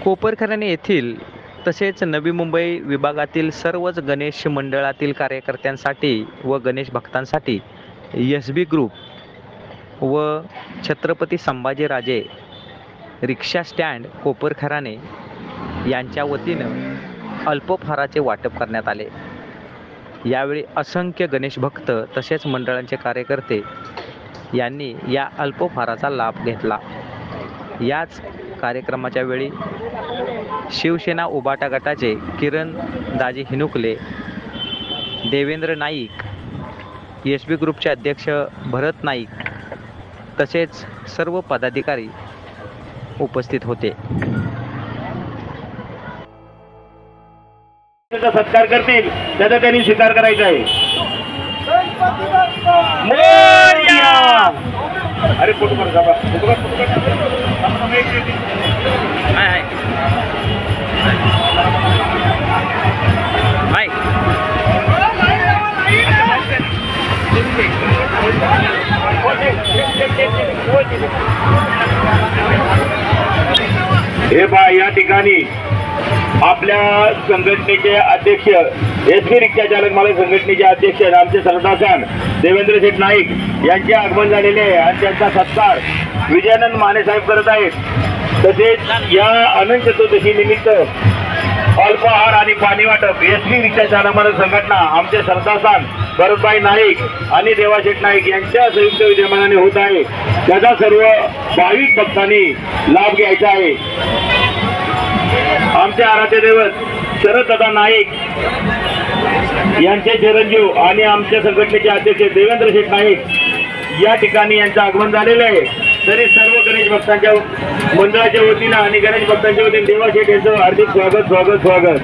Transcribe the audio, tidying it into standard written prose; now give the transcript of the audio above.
कोपरखैरणे येथील तसेच नवी मुंबई विभागातील सर्वच गणेश मंडळातील कार्यकर्त्यांसाठी व गणेश भक्तांसाठी एस बी ग्रुप व छत्रपती संभाजीराजे रिक्षा स्टँड कोपरखैरणे यांच्या वतीनं अल्पोपहाराचे वाटप करण्यात आले। यावेळी असंख्य गणेश भक्त तसेच मंडळांचे कार्यकर्ते यांनी या अल्पोपहाराचा लाभ घेतला। याच कार्यक्रमाच्या वेळी शिवसेना उबाटा गटाचे किरण दाजी हिनुकले, देवेंद्र नाईक, एस बी ग्रुपचे अध्यक्ष भरत नाईक तसेच सर्व पदाधिकारी उपस्थित होते। त्याचा सत्कार करतील त्याचा त्यांनी स्वीकार करायचा आहे। अरे फोटो काढ बाबा, फोटो काढ। हाय हाय हे पहा, या ठिकाणी आपल्या संघटनेचे अध्यक्ष एस बी रिक्षा चालक मालक संघटनेचे अध्यक्ष आमचे सरदासान देवेंद्र शेठ नाईक यांचे आगमन झालेले आहे आणि त्यांचा सत्कार विजयानंद माने साहेब करत आहेत। तसेच या अनंत चतुर्दशी निमित्त अल्पहार आणि पाणी वाटप एस बी रिक्षा चालक मालक संघटना आमचे सरदासान भरतभाई नाईक आणि देवाशेठ नाईक यांच्या संयुक्त विद्यमानाने होत आहे। त्याचा सर्व भाविक भक्तांनी लाभ घ्यायचा आहे। आमचे आराध्य दैवत शरददादा नाईक यांचे चिरंजीव आणि आमच्या संघटनेचे अध्यक्ष देवेंद्र शेठ नाईक या ठिकाणी यांचं आगमन झालेलं आहे। तरी सर्व गणेश भक्तांच्या मंडळाच्या वतीनं आणि गणेश भक्तांच्या वतीने देवा शेठ यांचं हार्दिक स्वागत स्वागत स्वागत।